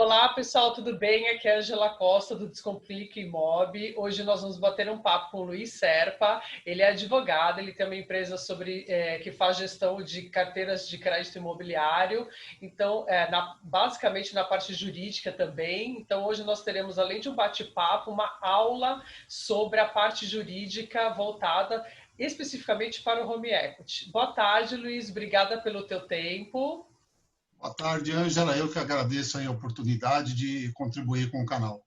Olá, pessoal, tudo bem? Aqui é a Angela Costa, do Descomplique Imob. Hoje nós vamos bater um papo com o Luiz Serpa. Ele é advogado, ele tem uma empresa que faz gestão de carteiras de crédito imobiliário, então, basicamente na parte jurídica também. Então, hoje nós teremos, além de um bate-papo, uma aula sobre a parte jurídica voltada especificamente para o home equity. Boa tarde, Luiz. Obrigada pelo teu tempo. Boa tarde, Ângela. Eu que agradeço a oportunidade de contribuir com o canal.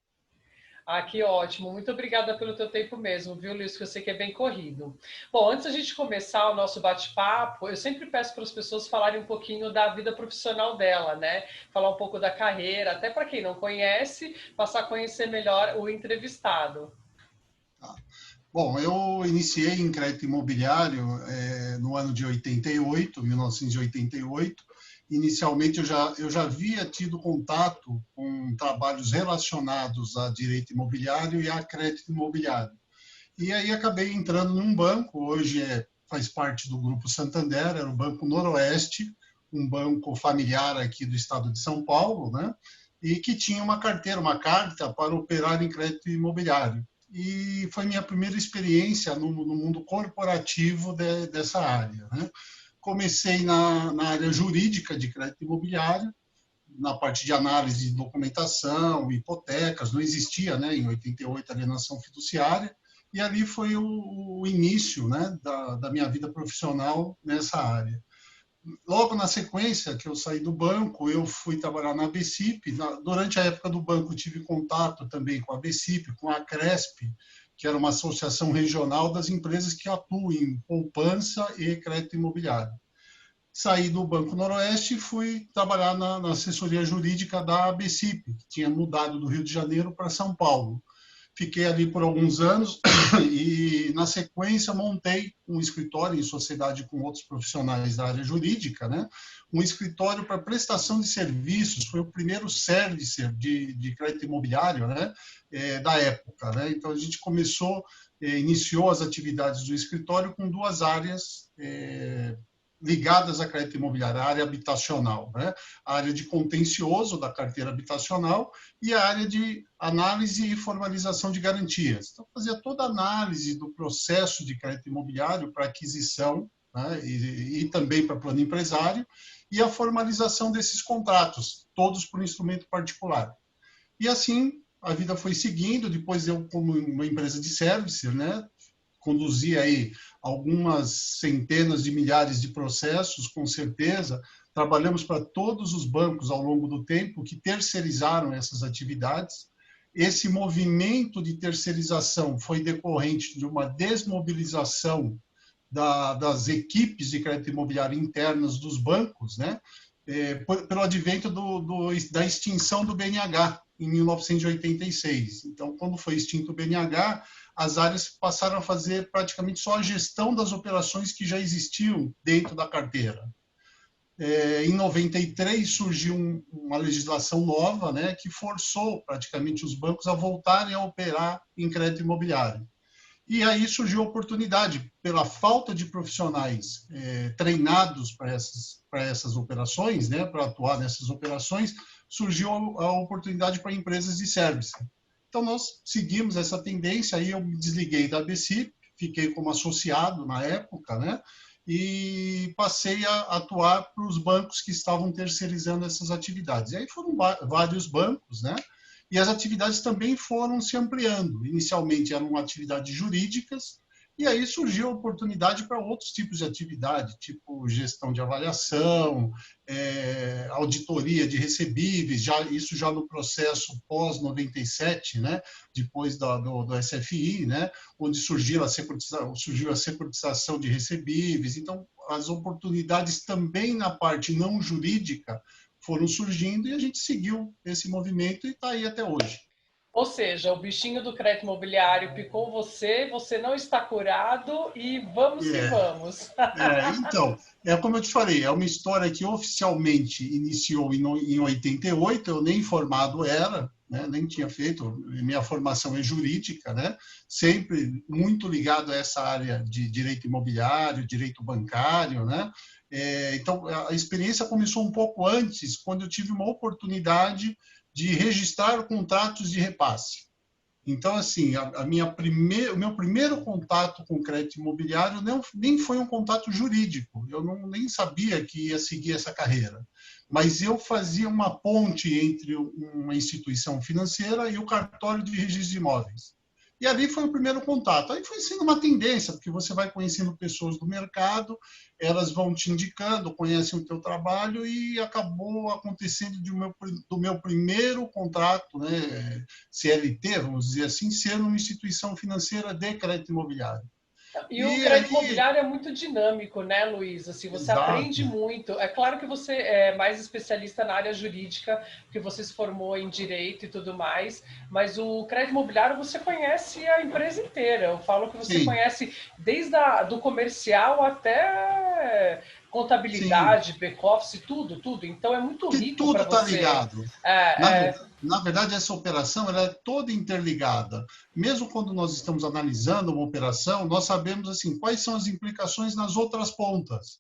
Ah, que ótimo. Muito obrigada pelo teu tempo mesmo, viu, Luiz, que eu sei que é bem corrido. Bom, antes da gente começar o nosso bate-papo, eu sempre peço para as pessoas falarem um pouquinho da vida profissional dela, né? Falar um pouco da carreira, até para quem não conhece, passar a conhecer melhor o entrevistado. Tá. Bom, eu iniciei em crédito imobiliário no ano de 1988. Inicialmente, eu já havia tido contato com trabalhos relacionados a direito imobiliário e a crédito imobiliário. E aí acabei entrando num banco, hoje faz parte do Grupo Santander, era o Banco Noroeste, um banco familiar aqui do estado de São Paulo, né? E que tinha uma carteira, uma carta para operar em crédito imobiliário. E foi minha primeira experiência no mundo corporativo dessa área, né? Comecei na área jurídica de crédito imobiliário, na parte de análise de documentação, hipotecas, não existia, né, em 88 alienação fiduciária, e ali foi o início, né, da minha vida profissional nessa área. Logo na sequência que eu saí do banco, eu fui trabalhar na ABCIP. Durante a época do banco, tive contato também com a ABCIP, com a CRESP, que era uma associação regional das empresas que atuam em poupança e crédito imobiliário. Saí do Banco Noroeste e fui trabalhar na assessoria jurídica da ABCIP, que tinha mudado do Rio de Janeiro para São Paulo. Fiquei ali por alguns anos e, na sequência, montei um escritório em sociedade com outros profissionais da área jurídica, né? Um escritório para prestação de serviços, foi o primeiro service de crédito imobiliário, né? Da época, né? Então, a gente iniciou as atividades do escritório com duas áreas ligadas à crédito imobiliário, a área habitacional, né? A área de contencioso da carteira habitacional e a área de análise e formalização de garantias. Então, fazia toda a análise do processo de crédito imobiliário para aquisição, né? e também para plano empresário, e a formalização desses contratos, todos por instrumento particular. E assim, a vida foi seguindo, depois eu, como uma empresa de service, né? Conduzi aí algumas centenas de milhares de processos, com certeza. Trabalhamos para todos os bancos ao longo do tempo que terceirizaram essas atividades. Esse movimento de terceirização foi decorrente de uma desmobilização das equipes de crédito imobiliário internas dos bancos, né? Pelo advento da extinção do BNH em 1986. Então, quando foi extinto o BNH, as áreas passaram a fazer praticamente só a gestão das operações que já existiam dentro da carteira. Em 93 surgiu uma legislação nova, né, que forçou praticamente os bancos a voltarem a operar em crédito imobiliário. E aí surgiu a oportunidade, pela falta de profissionais treinados para essas operações, né, para atuar nessas operações, surgiu a oportunidade para empresas de service. Então, nós seguimos essa tendência, aí eu me desliguei da ABCIP, fiquei como associado na época, né? E passei a atuar para os bancos que estavam terceirizando essas atividades. E aí foram vários bancos, né? E as atividades também foram se ampliando. Inicialmente eram atividades jurídicas, e aí surgiu a oportunidade para outros tipos de atividade, tipo gestão de avaliação, auditoria de recebíveis, isso já no processo pós-97, né? Depois do SFI, né? Onde surgiu a securitização de recebíveis. Então, as oportunidades também na parte não jurídica foram surgindo e a gente seguiu esse movimento e está aí até hoje. Ou seja, o bichinho do crédito imobiliário picou você, você não está curado e vamos que vamos. Então, como eu te falei, é uma história que oficialmente iniciou em 88, eu nem formado era, né, nem tinha feito, minha formação é jurídica, né, sempre muito ligado a essa área de direito imobiliário, direito bancário, né. Então, a experiência começou um pouco antes, quando eu tive uma oportunidade de registrar contratos de repasse. Então, assim, o meu primeiro contato com o crédito imobiliário nem foi um contato jurídico. Eu nem sabia que ia seguir essa carreira. Mas eu fazia uma ponte entre uma instituição financeira e o cartório de registro de imóveis. E ali foi o primeiro contato. Aí foi sendo uma tendência, porque você vai conhecendo pessoas do mercado, elas vão te indicando, conhecem o teu trabalho e acabou acontecendo do meu primeiro contrato, né, CLT, vamos dizer assim, ser uma instituição financeira de crédito imobiliário. E o E crédito aí, imobiliário é muito dinâmico, né, Luiz? Assim, você aprende exato, muito. É claro que você é mais especialista na área jurídica, porque você se formou em direito e tudo mais, mas o crédito imobiliário você conhece a empresa inteira. Eu falo que você sim, conhece desde do comercial até sim, contabilidade, back-office, tudo, tudo. Então é muito porque rico para tudo está você. ligado. Na É, é, verdade, na verdade, essa operação ela é toda interligada. Mesmo quando nós estamos analisando uma operação, nós sabemos assim quais são as implicações nas outras pontas.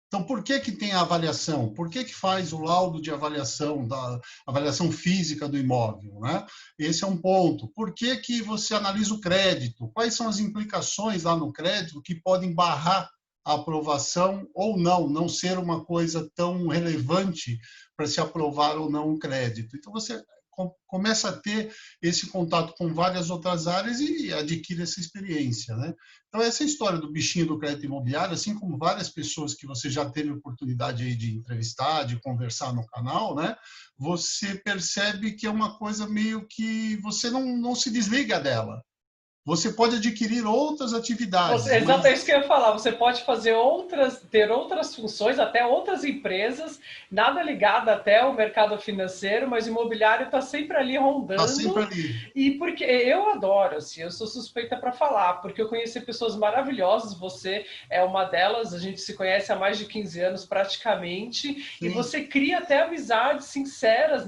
Então, por que que tem a avaliação? Por que que faz o laudo de avaliação, da avaliação física do imóvel, né? Esse é um ponto. Por que que você analisa o crédito? Quais são as implicações lá no crédito que podem barrar a aprovação ou não ser uma coisa tão relevante para se aprovar ou não um crédito? Então, você começa a ter esse contato com várias outras áreas e adquire essa experiência, né? Então, essa história do bichinho do crédito imobiliário, assim como várias pessoas que você já teve oportunidade aí de entrevistar, de conversar no canal, né? Você percebe que é uma coisa meio que você não se desliga dela. Você pode adquirir outras atividades, Exato, é mas isso que eu ia falar. Você pode fazer outras, ter outras funções, até outras empresas, nada ligado até ao mercado financeiro, mas o imobiliário está sempre ali está sempre rondando. ali. E porque eu adoro, assim, eu sou suspeita para falar, porque eu conheci pessoas maravilhosas, você é uma delas, a gente se conhece há mais de 15 anos praticamente, e Sim. você cria até amizades sinceras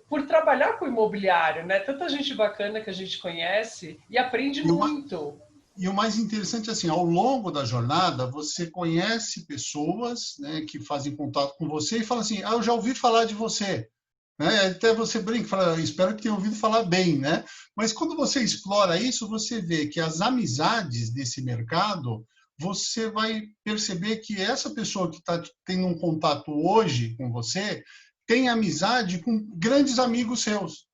por trabalhar com imobiliário, né? Tanta gente bacana que a gente conhece e aprende E uma, muito. E o mais interessante, assim, ao longo da jornada, você conhece pessoas, né, que fazem contato com você e falam assim, eu já ouvi falar de você. Né? Até você brinca, fala, espero que tenha ouvido falar bem, né? Mas quando você explora isso, você vê que as amizades desse mercado, você vai perceber que essa pessoa que está tendo um contato hoje com você tem amizade com grandes amigos seus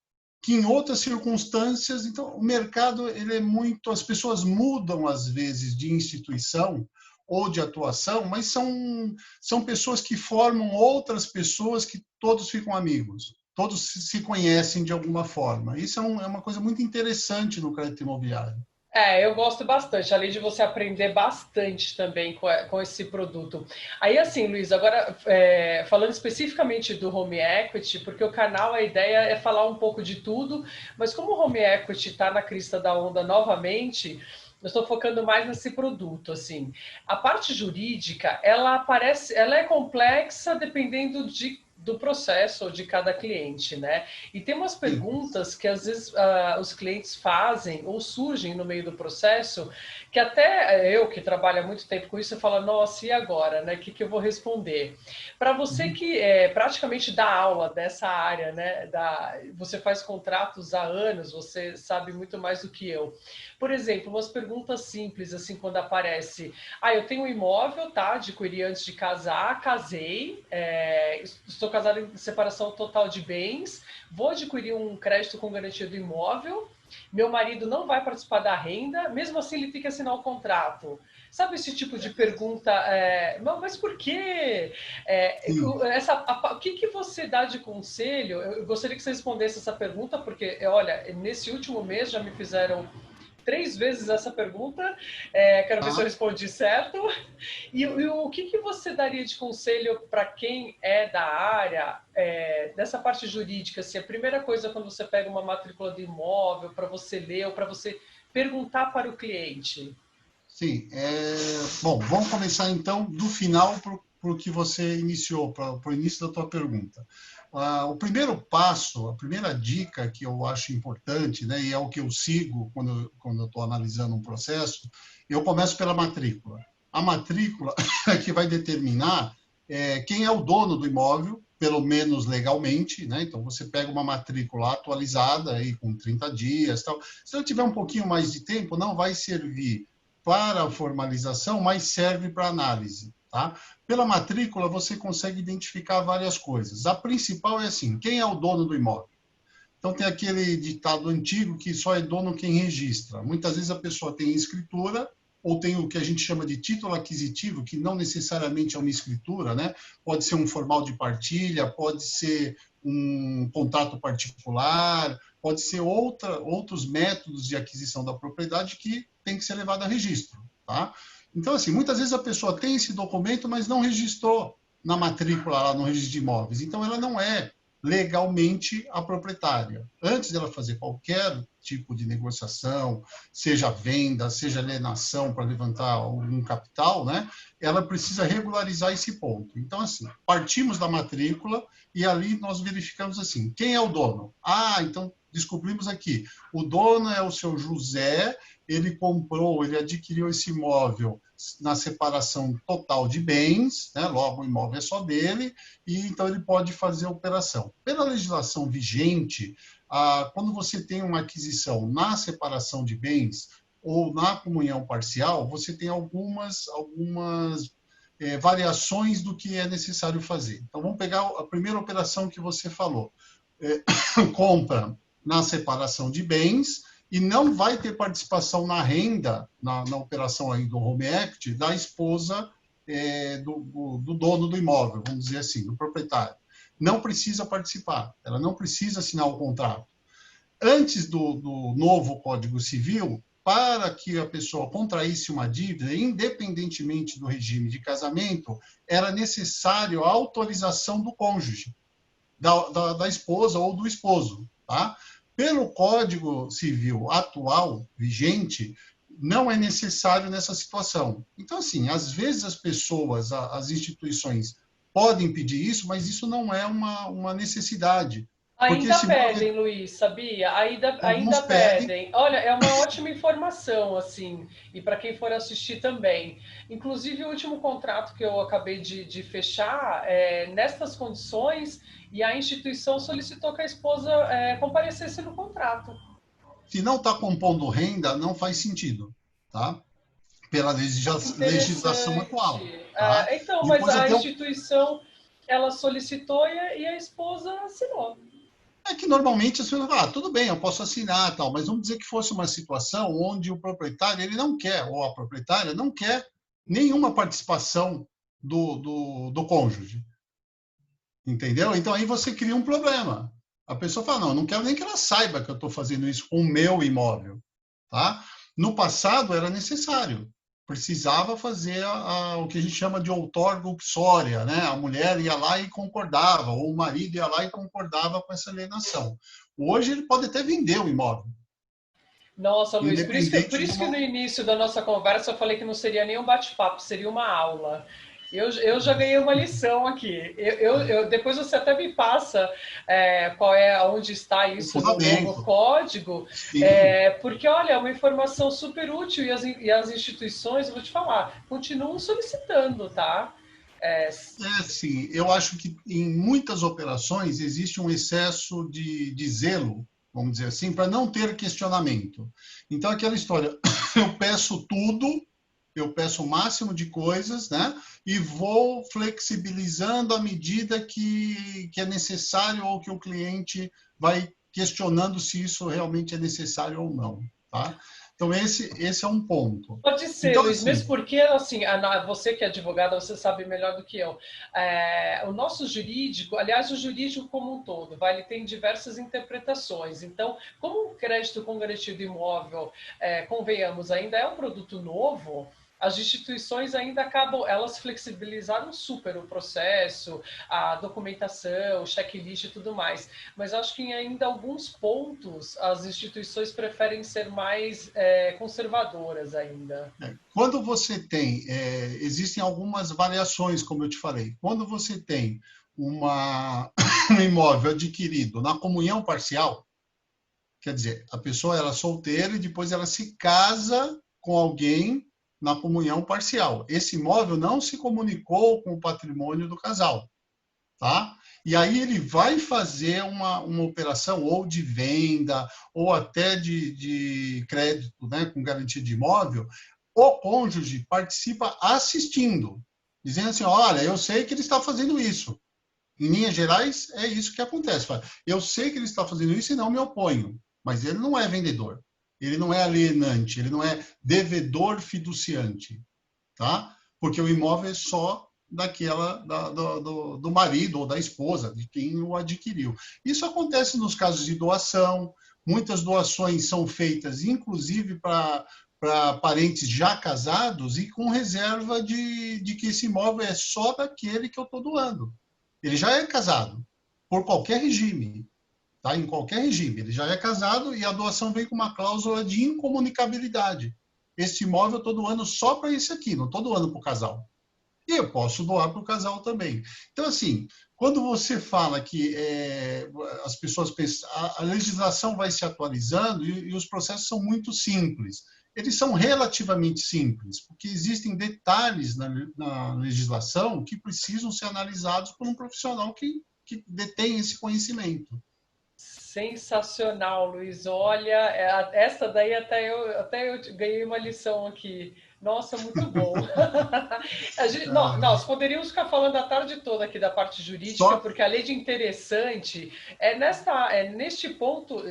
que em outras circunstâncias, então o mercado ele é muito, as pessoas mudam às vezes de instituição ou de atuação, mas são pessoas que formam outras pessoas que todos ficam amigos, todos se conhecem de alguma forma. Isso é uma coisa muito interessante no crédito imobiliário. Eu gosto bastante, além de você aprender bastante também com esse produto. Aí, assim, Luiz, agora falando especificamente do home equity, porque o canal, a ideia é falar um pouco de tudo, mas como o home equity está na crista da onda novamente, eu estou focando mais nesse produto, assim. A parte jurídica, ela é complexa dependendo do processo ou de cada cliente, né? E tem umas Sim. perguntas que às vezes os clientes fazem ou surgem no meio do processo que até eu que trabalho há muito tempo com isso, eu falo, nossa, e agora, né? O que eu vou responder? Para você Uhum. que praticamente dá aula dessa área, né? Você faz contratos há anos, você sabe muito mais do que eu. Por exemplo, umas perguntas simples, assim, quando aparece, eu tenho um imóvel, tá? Adquiri antes de casar, casei, estou casado em separação total de bens, vou adquirir um crédito com garantia do imóvel, meu marido não vai participar da renda, mesmo assim ele tem que assinar o contrato. Sabe esse tipo de pergunta? Mas por quê? Sim. O que você dá de conselho? Eu gostaria que você respondesse essa pergunta, porque, olha, nesse último mês já me fizeram 3 vezes essa pergunta. Quero ver se eu Tá? respondi certo. E o que você daria de conselho para quem é da área, dessa parte jurídica? Assim, a primeira coisa quando você pega uma matrícula do imóvel, para você ler ou para você perguntar para o cliente? Sim. Bom, vamos começar então do final para o que você iniciou, para o início da tua pergunta. O primeiro passo, a primeira dica que eu acho importante, né, e é o que eu sigo quando eu estou analisando um processo, eu começo pela matrícula. A matrícula é que vai determinar quem é o dono do imóvel pelo menos legalmente, né? Então, você pega uma matrícula atualizada aí com 30 dias, tal. Se eu tiver um pouquinho mais de tempo, não vai servir para a formalização, mas serve para análise, tá? Pela matrícula, você consegue identificar várias coisas. A principal é assim, quem é o dono do imóvel? Então, tem aquele ditado antigo que só é dono quem registra. Muitas vezes a pessoa tem escritura ou tem o que a gente chama de título aquisitivo, que não necessariamente é uma escritura, né? Pode ser um formal de partilha, pode ser um contrato particular, pode ser outros métodos de aquisição da propriedade que tem que ser levado a registro, tá? Então, assim, muitas vezes a pessoa tem esse documento, mas não registrou na matrícula, lá no registro de imóveis. Então, ela não é legalmente a proprietária. Antes dela fazer qualquer tipo de negociação, seja venda, seja alienação para levantar algum capital, né, ela precisa regularizar esse ponto. Então, assim, partimos da matrícula e ali nós verificamos assim, quem é o dono? Ah, então descobrimos aqui, o dono é o seu José, ele comprou, ele adquiriu esse imóvel na separação total de bens, né? Logo o imóvel é só dele, e então ele pode fazer a operação. Pela legislação vigente, quando você tem uma aquisição na separação de bens ou na comunhão parcial, você tem algumas variações do que é necessário fazer. Então, vamos pegar a primeira operação que você falou. Compra na separação de bens, e não vai ter participação na renda, na operação aí do Home Equity, da esposa do dono do imóvel, vamos dizer assim, do proprietário. Não precisa participar, ela não precisa assinar o contrato. Antes do novo Código Civil, para que a pessoa contraísse uma dívida, independentemente do regime de casamento, era necessário a autorização do cônjuge, da esposa ou do esposo, tá? Pelo Código Civil atual, vigente, não é necessário nessa situação. Então, assim, às vezes as pessoas, as instituições podem pedir isso, mas isso não é uma necessidade. Porque Ainda esse pedem, imóvel, Luiz, sabia? Ainda alguns pedem, pedem. Olha, é uma ótima informação, assim, e para quem for assistir também. Inclusive, o último contrato que eu acabei de fechar é nestas condições, e a instituição solicitou que a esposa comparecesse no contrato. se não está compondo renda, não faz sentido, tá? Pela legislação atual, Interessante. tá? Então, mas Depois a até instituição ela solicitou e a esposa assinou. é que normalmente as pessoas falam, tudo bem, eu posso assinar, tal, mas vamos dizer que fosse uma situação onde o proprietário ele não quer, ou a proprietária não quer nenhuma participação do cônjuge, entendeu? Então aí você cria um problema. A pessoa fala, não, eu não quero nem que ela saiba que eu estou fazendo isso com o meu imóvel, tá? No passado era necessário, precisava fazer o que a gente chama de outorga uxória, né? A mulher ia lá e concordava, ou o marido ia lá e concordava com essa alienação. Hoje ele pode até vender o imóvel, Nossa, Luiz, por independente de isso que uma... no início da nossa conversa eu falei que não seria nem um bate-papo, seria uma aula. Eu já ganhei uma lição aqui. Depois você até me passa onde está o isso no novo fundamento. código, Sim, porque, olha, é uma informação super útil e as instituições, eu vou te falar, continuam solicitando, tá? É, sim. Eu acho que em muitas operações existe um excesso de zelo, vamos dizer assim, para não ter questionamento. Então, aquela história, eu peço tudo, eu peço o máximo de coisas, né? E vou flexibilizando à medida que é necessário ou que o cliente vai questionando se isso realmente é necessário ou não, tá? Então, esse é um ponto. pode ser, Então, Luiz, mesmo assim, porque, assim, você que é advogada, você sabe melhor do que eu. O nosso jurídico, aliás, o jurídico como um todo, ele tem diversas interpretações. Então, como o crédito com garantia do imóvel, convenhamos, ainda é um produto novo, as instituições ainda acabam, elas flexibilizaram super o processo, a documentação, o checklist e tudo mais. Mas acho que em ainda alguns pontos as instituições preferem ser mais conservadoras ainda. quando você tem, existem algumas variações, como eu te falei. Quando você tem um imóvel adquirido na comunhão parcial, quer dizer, a pessoa era solteira e depois ela se casa com alguém na comunhão parcial. Esse imóvel não se comunicou com o patrimônio do casal. tá? E aí ele vai fazer uma operação ou de venda ou até de crédito, né, com garantia de imóvel. O cônjuge participa assistindo, dizendo assim, olha, eu sei que ele está fazendo isso. Em linhas gerais, é isso que acontece. Eu sei que ele está fazendo isso e não me oponho, mas ele não é vendedor, ele não é alienante, ele não é devedor fiduciante, tá? Porque o imóvel é só do marido ou da esposa, de quem o adquiriu. Isso acontece nos casos de doação, muitas doações são feitas, inclusive, para parentes já casados e com reserva de que esse imóvel é só daquele que eu estou doando. Ele já é casado, por qualquer regime, tá? Em qualquer regime. Ele já é casado e a doação vem com uma cláusula de incomunicabilidade. Este imóvel eu estou doando só para esse aqui, não estou doando para o casal. E eu posso doar para o casal também. Então, assim, quando você fala que as pessoas pensam, a legislação vai se atualizando e os processos são muito simples. Eles são relativamente simples, porque existem detalhes na legislação que precisam ser analisados por um profissional que detém esse conhecimento. Sensacional, Luiz. Olha, essa daí até eu ganhei uma lição aqui. Nossa, muito bom. Nós poderíamos ficar falando a tarde toda aqui da parte jurídica, porque a lei de interessante neste ponto,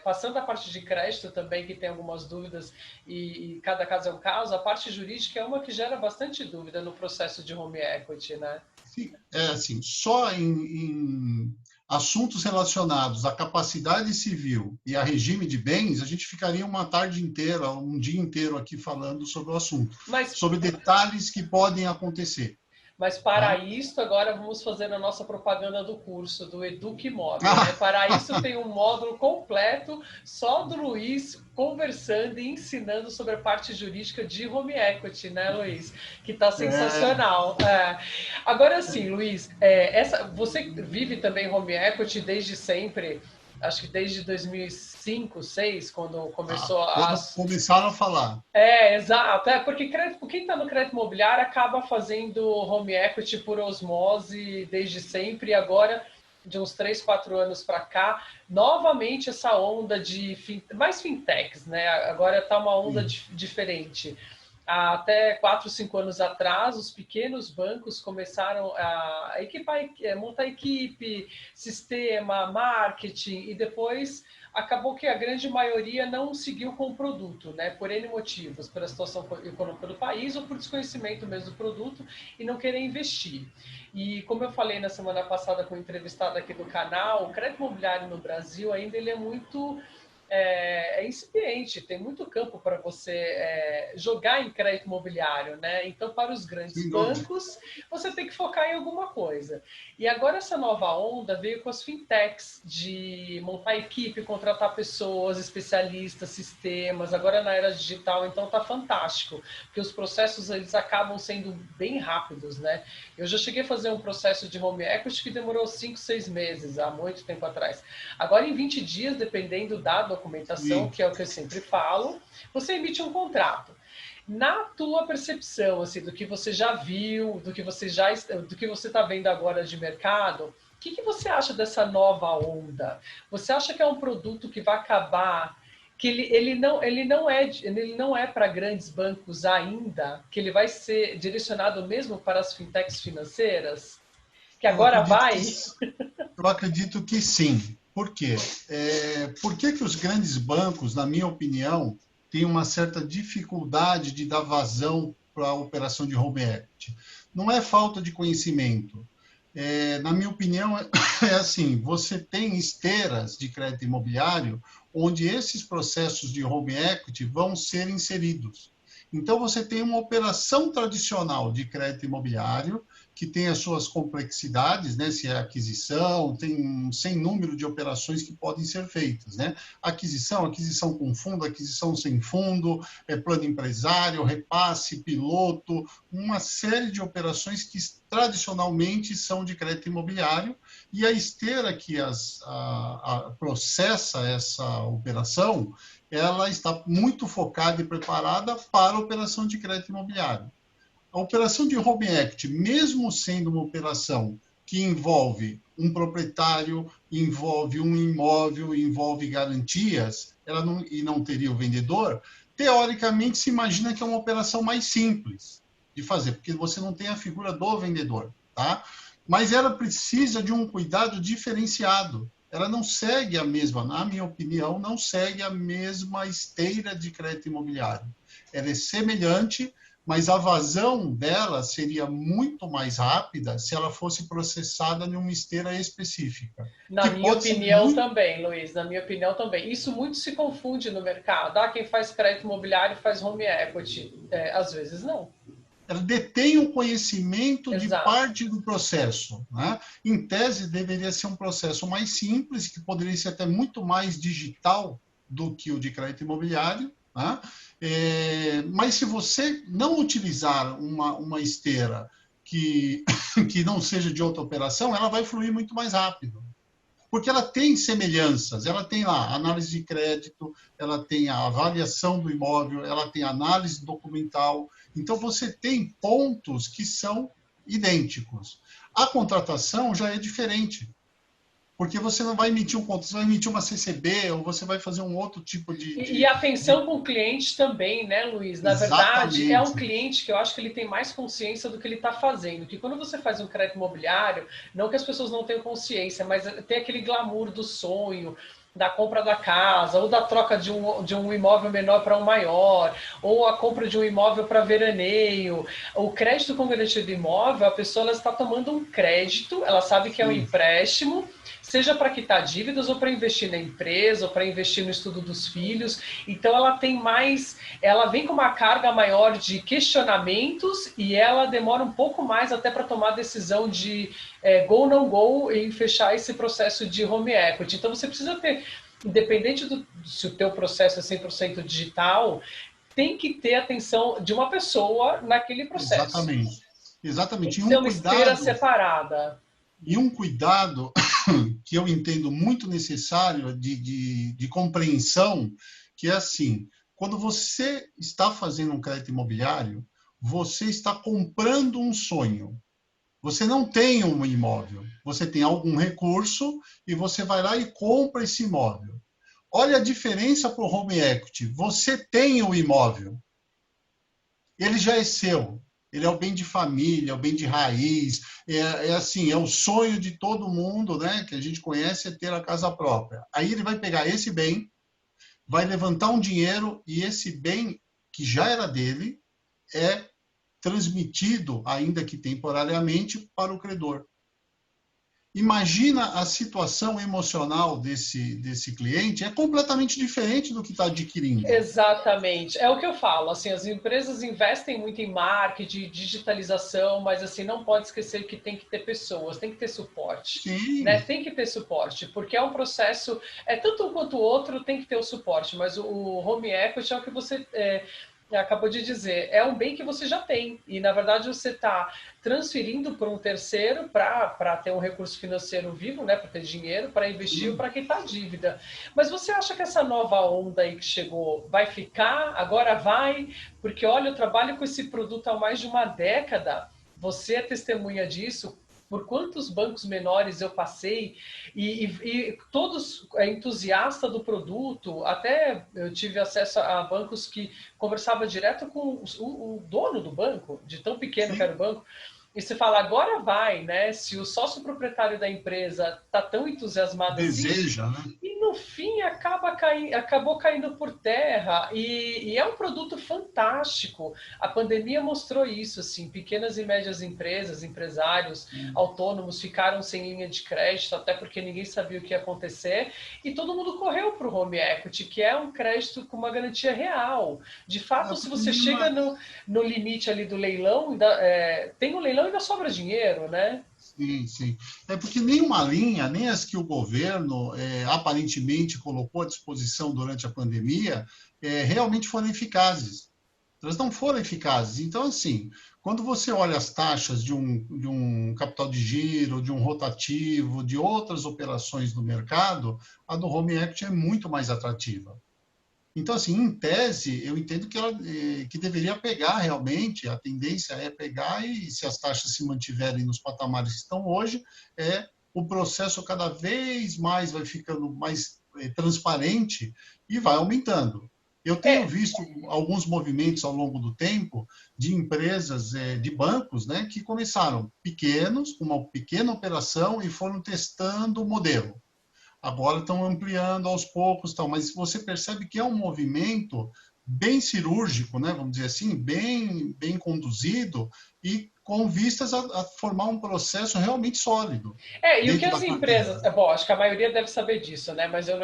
passando a parte de crédito também, que tem algumas dúvidas, e cada caso é um caso, a parte jurídica é uma que gera bastante dúvida no processo de home equity, né? Sim, assim, só em assuntos relacionados à capacidade civil e a regime de bens, a gente ficaria uma tarde inteira, um dia inteiro aqui falando sobre o assunto, sobre detalhes que podem acontecer. Mas para isso, agora vamos fazer a nossa propaganda do curso, do Eduque Imóvel. Né? Para isso tem um módulo completo só do Luiz conversando e ensinando sobre a parte jurídica de home equity, né, Luiz? Que está sensacional. Agora sim, Luiz, você vive também home equity desde sempre? Acho que desde 2005, 2006, quando começou começaram a falar. Exato. Porque quem está no crédito imobiliário acaba fazendo home equity por osmose desde sempre. E agora, de uns 3, 4 anos para cá, novamente essa onda de mais fintechs, né? Agora está uma onda diferente. Até 4, 5 anos atrás, os pequenos bancos começaram a montar equipe, sistema, marketing, e depois acabou que a grande maioria não seguiu com o produto, né? Por N motivos, pela situação econômica do país ou por desconhecimento mesmo do produto e não querer investir. E como eu falei na semana passada com o entrevistado aqui do canal, o crédito imobiliário no Brasil ainda ele é muito... incipiente, tem muito campo para você jogar em crédito imobiliário, né? Então, para os grandes bancos, você tem que focar em alguma coisa. E agora essa nova onda veio com as fintechs, de montar equipe, contratar pessoas, especialistas, sistemas, agora na era digital, então tá fantástico, porque os processos eles acabam sendo bem rápidos, né? Eu já cheguei a fazer um processo de home equity que demorou 5, 6 meses, há muito tempo atrás. Agora, em 20 dias, dependendo da documentação, que é o que eu sempre falo, você emite um contrato. Na tua percepção, assim, do que você já viu, do que você está vendo agora de mercado, o que você acha dessa nova onda? Você acha que é um produto que vai acabar, que ele não é para grandes bancos ainda, que ele vai ser direcionado mesmo para as fintechs financeiras? Que agora vai? Eu acredito que sim. Por quê? Por que os grandes bancos, na minha opinião, têm uma certa dificuldade de dar vazão para a operação de home equity? Não é falta de conhecimento. Na minha opinião, é assim, você tem esteiras de crédito imobiliário onde esses processos de home equity vão ser inseridos. Então, você tem uma operação tradicional de crédito imobiliário que tem as suas complexidades, né? Se é aquisição, tem um sem número de operações que podem ser feitas, né? Aquisição com fundo, aquisição sem fundo, plano empresário, repasse, piloto, uma série de operações que tradicionalmente são de crédito imobiliário, e a esteira que processa essa operação, ela está muito focada e preparada para a operação de crédito imobiliário. A operação de home equity, mesmo sendo uma operação que envolve um proprietário, envolve um imóvel, envolve garantias, e não teria o vendedor, teoricamente se imagina que é uma operação mais simples de fazer, porque você não tem a figura do vendedor, tá? Mas ela precisa de um cuidado diferenciado. Ela não segue a mesma, na minha opinião, não segue a mesma esteira de crédito imobiliário. Ela é semelhante, mas a vazão dela seria muito mais rápida se ela fosse processada em uma esteira específica. Na minha opinião também, Luiz, na minha opinião também. Isso muito se confunde no mercado. Quem faz crédito imobiliário faz home equity. Às vezes não. Ela detém o conhecimento de parte do processo, né? Em tese, deveria ser um processo mais simples, que poderia ser até muito mais digital do que o de crédito imobiliário, né? Mas se você não utilizar uma esteira que não seja de outra operação, ela vai fluir muito mais rápido. Porque ela tem semelhanças, ela tem lá análise de crédito, ela tem a avaliação do imóvel, ela tem análise documental. Então, você tem pontos que são idênticos. A contratação já é diferente, porque você não vai emitir um contrato, você vai emitir uma CCB ou você vai fazer um outro tipo de... E a atenção com o cliente também, né, Luiz? Na verdade, é um cliente que eu acho que ele tem mais consciência do que ele está fazendo. Que quando você faz um crédito imobiliário, não que as pessoas não tenham consciência, mas tem aquele glamour do sonho, da compra da casa, ou da troca de um imóvel menor para um maior, ou a compra de um imóvel para veraneio. O crédito com garantia do imóvel, a pessoa ela está tomando um crédito, ela sabe que é um empréstimo, seja para quitar dívidas ou para investir na empresa ou para investir no estudo dos filhos. Então ela tem mais, ela vem com uma carga maior de questionamentos e ela demora um pouco mais até para tomar a decisão de go ou não go em fechar esse processo de home equity. Então você precisa ter, independente se o teu processo é 100% digital, tem que ter atenção de uma pessoa naquele processo. Exatamente. Tem que ser uma esteira separada. E um cuidado que eu entendo muito necessário de compreensão, que é assim, quando você está fazendo um crédito imobiliário, você está comprando um sonho. Você não tem um imóvel, você tem algum recurso e você vai lá e compra esse imóvel. Olha a diferença para o home equity. Você tem o imóvel, ele já é seu. Ele é o bem de família, é o bem de raiz, assim, é o sonho de todo mundo, né, que a gente conhece, é ter a casa própria. Aí ele vai pegar esse bem, vai levantar um dinheiro e esse bem que já era dele é transmitido, ainda que temporariamente, para o credor. Imagina a situação emocional desse cliente, é completamente diferente do que está adquirindo. Exatamente, é o que eu falo, assim, as empresas investem muito em marketing, digitalização, mas assim, não pode esquecer que tem que ter pessoas, tem que ter suporte. Sim. Né? Tem que ter suporte, porque é um processo, tanto um quanto o outro tem que ter o suporte, mas o home equity é o que você acabou de dizer, é um bem que você já tem, e na verdade você está transferindo para um terceiro para ter um recurso financeiro vivo, né, para ter dinheiro, para investir ou para quitar a dívida. Mas você acha que essa nova onda aí que chegou vai ficar? Agora vai? Porque olha, eu trabalho com esse produto há mais de uma década, você é testemunha disso. Por quantos bancos menores eu passei e todos entusiastas do produto, até eu tive acesso a bancos que conversava direto com o dono do banco, de tão pequeno que era o banco, e você fala, agora vai, né? Se o sócio proprietário da empresa está tão entusiasmado deseja, assim, né? E no fim acabou caindo por terra. E é um produto fantástico. A pandemia mostrou isso, assim, pequenas e médias empresas, empresários, autônomos ficaram sem linha de crédito, até porque ninguém sabia o que ia acontecer, e todo mundo correu para o home equity, que é um crédito com uma garantia real. De fato, se você chega no limite ali do leilão, tem um leilão e ainda sobra dinheiro, né? Sim, sim. É porque nenhuma linha, nem as que o governo aparentemente colocou à disposição durante a pandemia, realmente foram eficazes. Elas não foram eficazes. Então, assim, quando você olha as taxas de um capital de giro, de um rotativo, de outras operações no mercado, a do home equity é muito mais atrativa. Então, assim, em tese, eu entendo que ela que deveria pegar realmente, a tendência é pegar e, se as taxas se mantiverem nos patamares que estão hoje, o processo cada vez mais vai ficando mais transparente e vai aumentando. Eu tenho É, visto alguns movimentos ao longo do tempo de empresas, de bancos, né, que começaram pequenos, com uma pequena operação e foram testando o modelo. Agora estão ampliando aos poucos, tal, mas você percebe que é um movimento bem cirúrgico, né? Vamos dizer assim, bem conduzido e com vistas a formar um processo realmente sólido E o que dentro as da carteira. empresas. Bom, acho que a maioria deve saber disso, né? Mas eu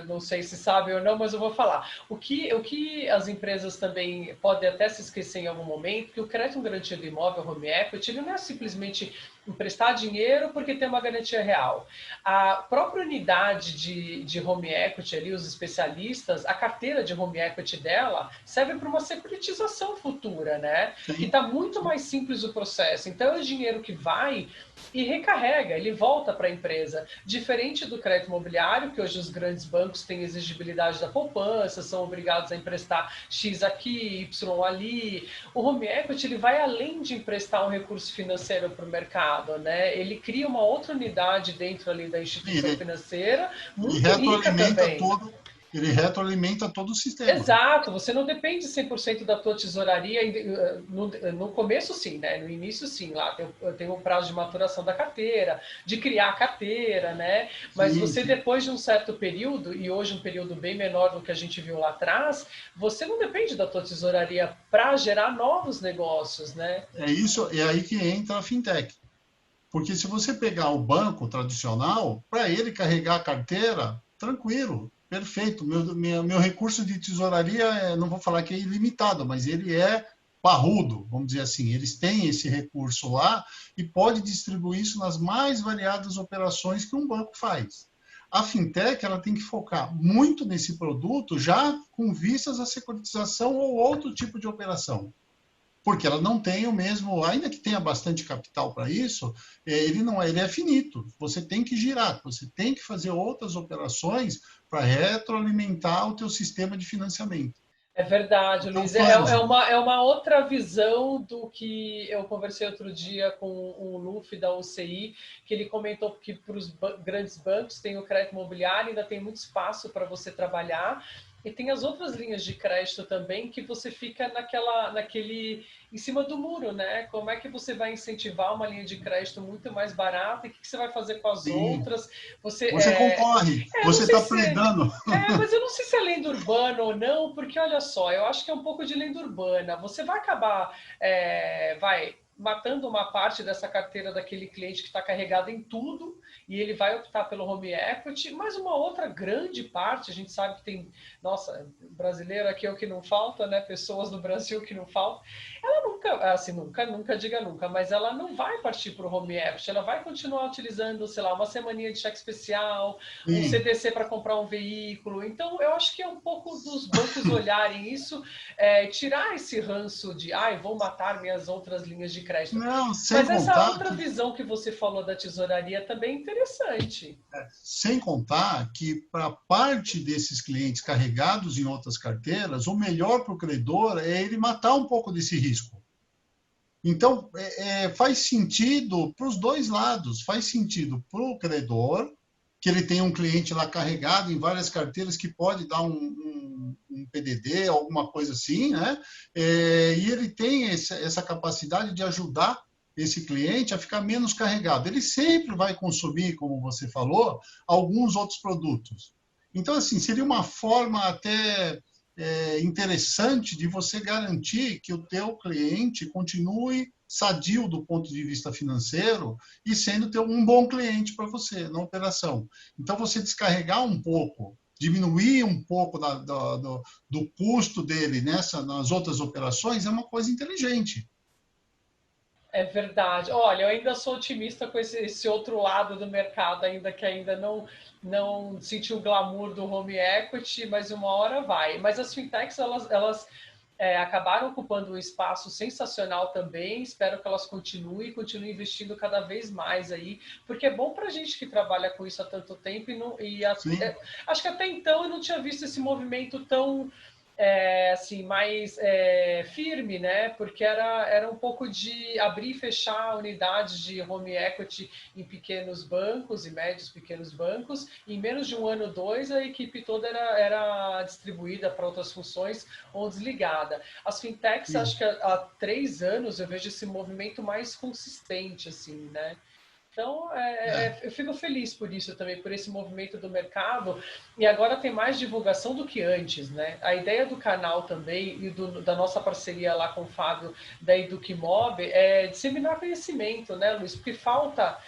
não sei se sabe ou não, mas eu vou falar. O que as empresas também podem até se esquecer em algum momento, que o crédito garantido imóvel, home equity, ele não é simplesmente emprestar dinheiro porque tem uma garantia real. A própria unidade de home equity ali, os especialistas, a carteira de home equity dela serve para uma securitização futura, né? Que Sim, está muito mais simples o processo. Então é o dinheiro que vai e recarrega, ele volta para a empresa. Diferente do crédito imobiliário, que hoje os grandes bancos têm exigibilidade da poupança, são obrigados a emprestar X aqui, Y ali. O home equity ele vai além de emprestar um recurso financeiro para o mercado, né? Ele cria uma outra unidade dentro ali da instituição ele, financeira, ele muito rica retroalimenta também. todo, ele retroalimenta todo o sistema. Exato, você não depende 100% da tua tesouraria. No começo, sim, né? No início, sim, lá tem um prazo de maturação da carteira, de criar a carteira, né? Mas Sim, você, sim. depois de um certo período, e hoje um período bem menor do que a gente viu lá atrás, você não depende da tua tesouraria para gerar novos negócios, né? É isso, é aí que entra a fintech. Porque se você pegar o banco tradicional, para ele carregar a carteira, tranquilo, perfeito. Meu recurso de tesouraria, não vou falar que é ilimitado, mas ele é parrudo, vamos dizer assim. Eles têm esse recurso lá e pode distribuir isso nas mais variadas operações que um banco faz. A fintech ela tem que focar muito nesse produto já com vistas à securitização ou outro tipo de operação, porque ela não tem o mesmo, ainda que tenha bastante capital para isso, ele não é, ele é finito. Você tem que girar, você tem que fazer outras operações para retroalimentar o teu sistema de financiamento. É verdade, Então, Luiz. funge. É uma outra visão do que eu conversei outro dia com o Luffy da UCI, que ele comentou que para os grandes bancos tem o crédito imobiliário, ainda tem muito espaço para você trabalhar, e tem as outras linhas de crédito também que você fica naquele em cima do muro, né? Como é que você vai incentivar uma linha de crédito muito mais barata e o que você vai fazer com as Sim, outras? Você você concorre, eu não você sei está se predando. mas eu não sei se é lenda urbana ou não, porque olha só, eu acho que é um pouco de lenda urbana. Você vai acabar, matando uma parte dessa carteira daquele cliente que está carregado em tudo e ele vai optar pelo home equity, mas uma outra grande parte, a gente sabe que tem, nossa, brasileiro aqui é o que não falta, né? Pessoas no Brasil que não faltam. Ela nunca, assim, nunca diga nunca, mas ela não vai partir para o home equity, ela vai continuar utilizando, sei lá, uma semaninha de cheque especial, um Sim. CDC para comprar um veículo. Então, eu acho que é um pouco dos bancos olharem isso, tirar esse ranço de, vou matar minhas outras linhas de crédito. Não, sem Mas essa contar outra que visão que você falou da tesouraria também é interessante. Sem contar que, para parte desses clientes carregados em outras carteiras, o melhor para o credor é ele matar um pouco desse risco. Então, faz sentido para os dois lados. Faz sentido para o credor, que ele tem um cliente lá carregado em várias carteiras que pode dar um PDD, alguma coisa assim, né? E ele tem essa capacidade de ajudar esse cliente a ficar menos carregado. Ele sempre vai consumir, como você falou, alguns outros produtos. Então, assim, seria uma forma até interessante de você garantir que o teu cliente continue sadio do ponto de vista financeiro e sendo um bom cliente para você na operação. Então, você descarregar um pouco, diminuir um pouco do custo dele nas outras operações é uma coisa inteligente. É verdade. Olha, eu ainda sou otimista com esse outro lado do mercado, ainda que ainda não senti o glamour do home equity, mas uma hora vai. Mas as fintechs, elas acabaram ocupando um espaço sensacional também. Espero que elas continuem investindo cada vez mais aí, porque é bom para a gente que trabalha com isso há tanto tempo acho que até então eu não tinha visto esse movimento tão assim, mais firme, né? Porque era um pouco de abrir e fechar unidades de home equity em pequenos bancos e médios pequenos bancos. Em menos de um ano, dois, a equipe toda era distribuída para outras funções ou desligada. As fintechs, acho que há 3 anos eu vejo esse movimento mais consistente, assim, né? Então, eu fico feliz por isso também, por esse movimento do mercado. E agora tem mais divulgação do que antes, né? A ideia do canal também e da nossa parceria lá com o Fábio da EduqueMob é disseminar conhecimento, né, Luiz? Porque falta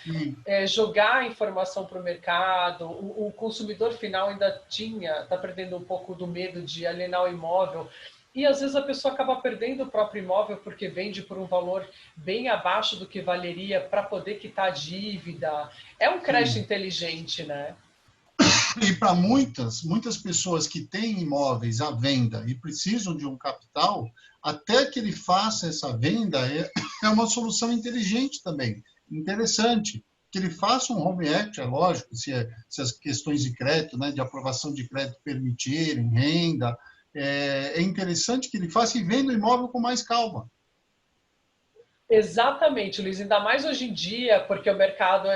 jogar informação para o mercado. O consumidor final ainda está perdendo um pouco do medo de alienar o imóvel. E às vezes a pessoa acaba perdendo o próprio imóvel porque vende por um valor bem abaixo do que valeria para poder quitar a dívida. É um crédito inteligente, né? E para muitas pessoas que têm imóveis à venda e precisam de um capital, até que ele faça essa venda, é uma solução inteligente também, interessante. Que ele faça um home equity, é lógico, se as questões de crédito, né, de aprovação de crédito permitirem, renda, é interessante que ele faça e venda o imóvel com mais calma. Exatamente, Luiz. Ainda mais hoje em dia, porque o mercado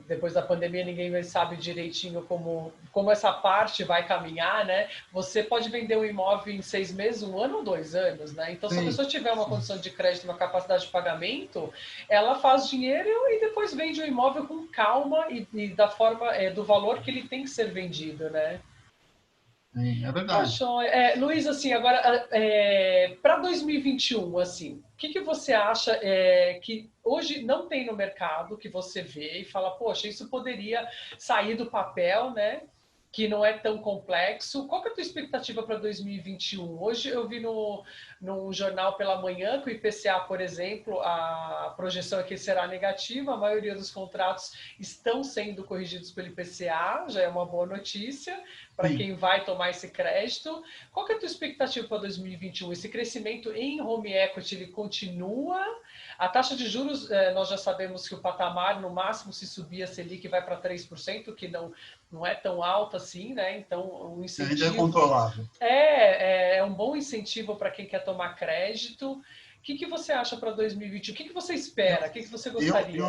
depois da pandemia, ninguém mais sabe direitinho como essa parte vai caminhar, né? Você pode vender um imóvel em 6 meses, um ano ou 2 anos, né? Então, se a pessoa tiver uma condição de crédito, uma capacidade de pagamento, ela faz dinheiro e depois vende o imóvel com calma e da forma, do valor que ele tem que ser vendido, né? É Tá, verdade. joia. Luiz, assim, agora, para 2021, assim, o que você acha que hoje não tem no mercado, que você vê e fala, poxa, isso poderia sair do papel, né? Que não é tão complexo. Qual que é a tua expectativa para 2021? Hoje eu vi no jornal pela manhã que o IPCA, por exemplo, a projeção é que será negativa, a maioria dos contratos estão sendo corrigidos pelo IPCA, já é uma boa notícia para Sim. quem vai tomar esse crédito. Qual que é a tua expectativa para 2021? Esse crescimento em home equity, ele continua? A taxa de juros, nós já sabemos que o patamar, no máximo, se subir a Selic, vai para 3%, que não é tão alto assim, né? Então, um Ainda é incentivo controlável. é um bom incentivo para quem quer tomar crédito. O que você acha para 2021? O que você espera? O que você Eu gostaria?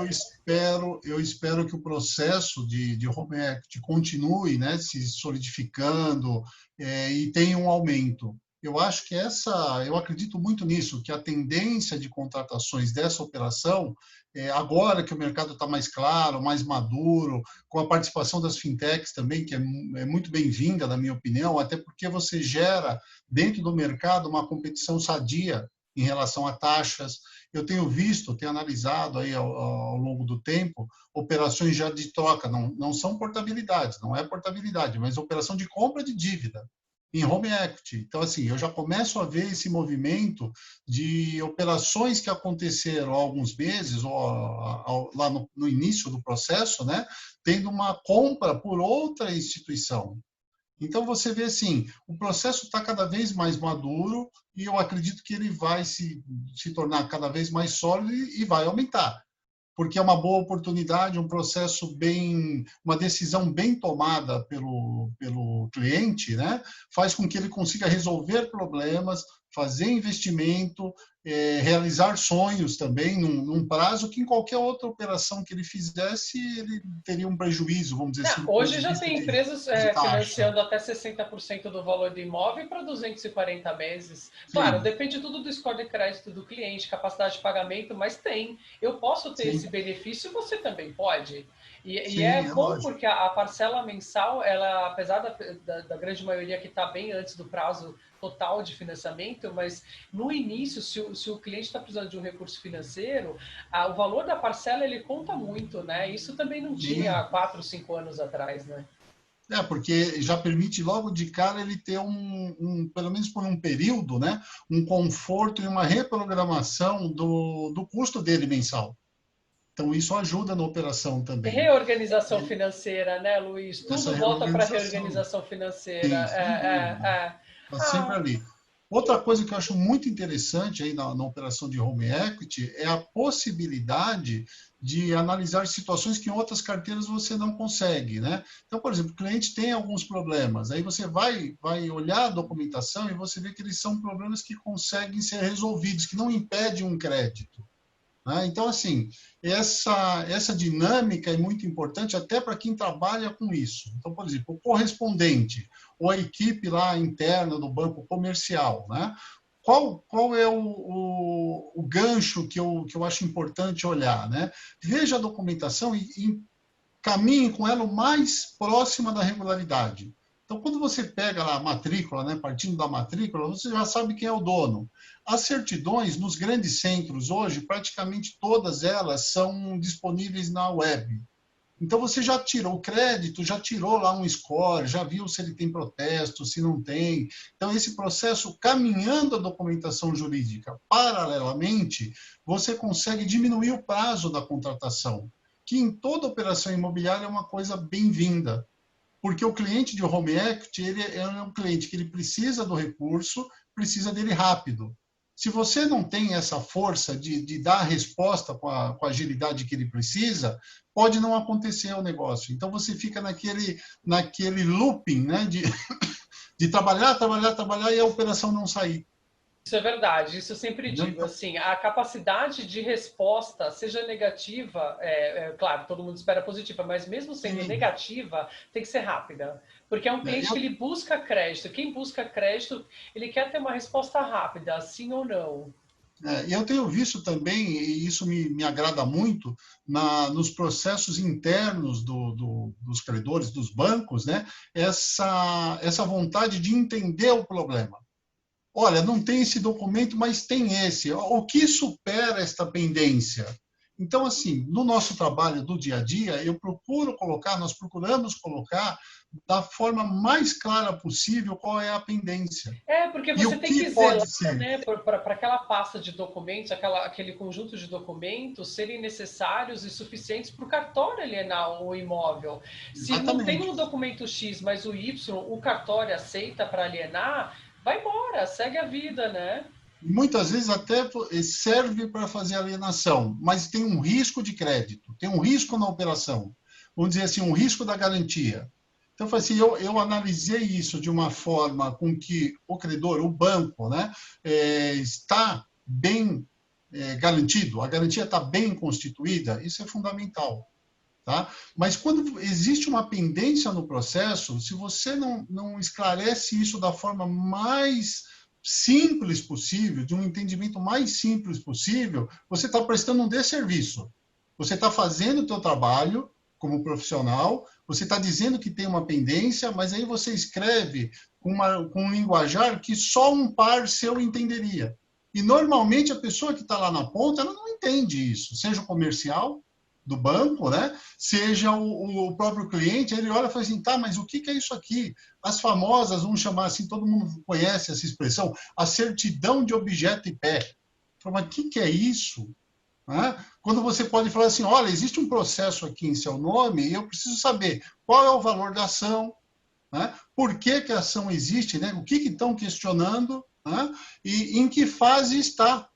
espero que o processo de home equity continue, né, se solidificando e tenha um aumento. Eu acho que eu acredito muito nisso, que a tendência de contratações dessa operação, agora que o mercado está mais claro, mais maduro, com a participação das fintechs também, que é muito bem-vinda, na minha opinião, até porque você gera dentro do mercado uma competição sadia em relação a taxas. Eu tenho analisado aí ao longo do tempo operações já de troca, não são portabilidades, não é portabilidade, mas operação de compra de dívida em home equity. Então, assim, eu já começo a ver esse movimento de operações que aconteceram há alguns meses, ou lá no início do processo, né, tendo uma compra por outra instituição. Então, você vê assim, o processo está cada vez mais maduro e eu acredito que ele vai se tornar cada vez mais sólido e vai aumentar, porque é uma boa oportunidade, um processo uma decisão bem tomada pelo cliente, né? Faz com que ele consiga resolver problemas, fazer investimento, realizar sonhos também, num prazo que em qualquer outra operação que ele fizesse, ele teria um prejuízo, vamos dizer assim, do ponto Hoje de já vista tem empresas de taxa. financiando até 60% do valor do imóvel para 240 meses. Claro, Sim, depende tudo do score de crédito do cliente, capacidade de pagamento, mas tem. Eu posso ter esse sim, benefício, você também pode. E é sim, é bom lógico. porque a parcela mensal, ela, apesar da grande maioria que está bem antes do prazo total de financiamento, mas no início, se o cliente está precisando de um recurso financeiro, o valor da parcela ele conta muito, né? Isso também não tinha há Sim. 4, 5 anos atrás, né? Porque já permite logo de cara ele ter pelo menos por um período, né, um conforto e uma reprogramação do custo dele mensal. Então, isso ajuda na operação também. Reorganização financeira, né, Luiz? Essa Tudo volta para reorganização. reorganização financeira. Sim, sem dúvida. Está sempre Ah, ali. Outra coisa que eu acho muito interessante aí na operação de home equity é a possibilidade de analisar situações que em outras carteiras você não consegue, né? Então, por exemplo, o cliente tem alguns problemas, aí você vai olhar a documentação e você vê que eles são problemas que conseguem ser resolvidos, que não impedem um crédito. Né? Então, assim, essa dinâmica é muito importante até para quem trabalha com isso. Então, por exemplo, o correspondente ou a equipe lá interna do banco comercial, né? Qual é o gancho que eu acho importante olhar? Né? Veja a documentação e caminhe com ela o mais próxima da regularidade. Então, quando você pega lá a matrícula, né, partindo da matrícula, você já sabe quem é o dono. As certidões, nos grandes centros hoje, praticamente todas elas são disponíveis na web. Então, você já tirou o crédito, já tirou lá um score, já viu se ele tem protesto, se não tem. Então, esse processo, caminhando a documentação jurídica paralelamente, você consegue diminuir o prazo da contratação, que em toda operação imobiliária é uma coisa bem-vinda. Porque o cliente de home equity ele é um cliente que ele precisa do recurso, precisa dele rápido. Se você não tem essa força de dar a resposta com a agilidade que ele precisa, pode não acontecer o negócio. Então, você fica naquele looping, né, de trabalhar, trabalhar, trabalhar e a operação não sair. Isso é verdade, isso eu sempre digo, Então, assim, a capacidade de resposta, seja negativa, claro, todo mundo espera positiva, mas mesmo sendo sim, negativa, tem que ser rápida, porque é um cliente que ele busca crédito, quem busca crédito, ele quer ter uma resposta rápida, sim ou não. eu tenho visto também, e isso me agrada muito, nos processos internos dos credores, dos bancos, né, essa vontade de entender o problema. Olha, não tem esse documento, mas tem esse. O que supera esta pendência? Então, assim, no nosso trabalho do dia a dia, nós procuramos colocar da forma mais clara possível qual é a pendência. Porque E você o tem que que zelar, pode ser. né, para aquela pasta de documentos, aquele conjunto de documentos serem necessários e suficientes para o cartório alienar o imóvel. Se não tem Exatamente. um documento X, mas o Y, o cartório aceita para alienar, vai embora, segue a vida, né? Muitas vezes até serve para fazer alienação, mas tem um risco de crédito, tem um risco na operação. Vamos dizer assim, um risco da garantia. Então, assim, eu analisei isso de uma forma com que o credor, o banco, né, está bem garantido, a garantia está bem constituída, isso é fundamental. Tá? Mas quando existe uma pendência no processo, se você não esclarece isso da forma mais simples possível, de um entendimento mais simples possível, você está prestando um desserviço. Você está fazendo o seu trabalho como profissional, você está dizendo que tem uma pendência, mas aí você escreve com um linguajar que só um par seu entenderia. E normalmente a pessoa que está lá na ponta, ela não entende isso, seja o comercial do banco, né? Seja o próprio cliente, ele olha e fala assim, tá, mas o que é isso aqui? As famosas, vamos chamar assim, todo mundo conhece essa expressão, a certidão de objeto e pé. Mas o que é isso? Né? Quando você pode falar assim, olha, existe um processo aqui em seu nome e eu preciso saber qual é o valor da ação, né? Por que a ação existe, né? O que estão questionando, né? E em que fase está.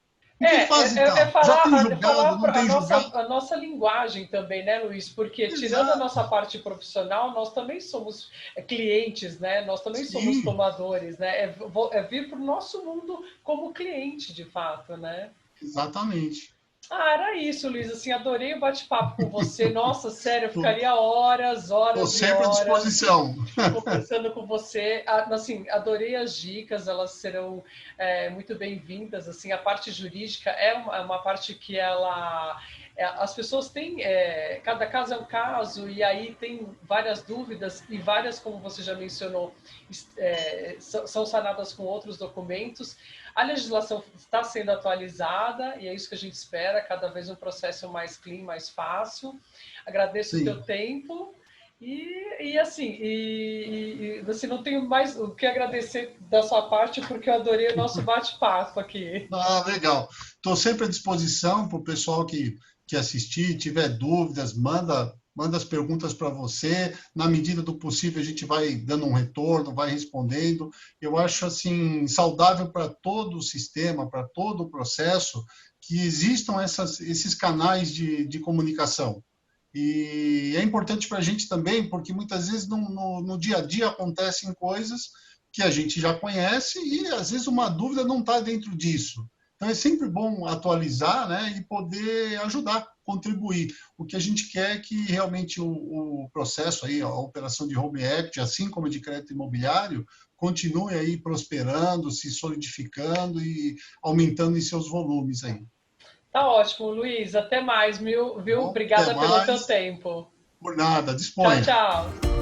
Em que fase está? Já tem É falar julgado, não tem julgado? a nossa linguagem também, né, Luiz? Porque tirando a Exato, nossa parte profissional, nós também somos clientes, né? Nós também somos sim. tomadores, né? É vir para o nosso mundo como cliente, de fato, né? Exatamente. Era isso, Luiz. Assim, adorei o bate-papo com você. Nossa, sério, eu ficaria horas, Estou horas e sempre à horas disposição. conversando com você. Assim, adorei as dicas, elas serão muito bem-vindas. Assim, a parte jurídica é uma parte que as pessoas têm, cada caso é um caso, e aí tem várias dúvidas, e várias, como você já mencionou, são sanadas com outros documentos. A legislação está sendo atualizada, e é isso que a gente espera, cada vez um processo mais clean, mais fácil. Agradeço o teu Sim. tempo. Assim, não tenho mais o que agradecer da sua parte, porque eu adorei o nosso bate-papo aqui. Ah, legal. Estou sempre à disposição para o pessoal que assistir, tiver dúvidas, manda manda as perguntas para você, na medida do possível a gente vai dando um retorno, vai respondendo. Eu acho assim saudável para todo o sistema, para todo o processo, que existam esses canais de comunicação. E é importante para a gente também, porque muitas vezes no dia a dia acontecem coisas que a gente já conhece e às vezes uma dúvida não está dentro disso. Então é sempre bom atualizar, né, e poder ajudar, contribuir. O que a gente quer é que realmente o processo aí, a operação de home equity, assim como a de crédito imobiliário, continue aí prosperando, se solidificando e aumentando em seus volumes aí. Tá ótimo, Luiz. Até mais, viu? Bom, até Obrigada pelo teu mais. tempo. Por nada, Tchau, disponha. tchau.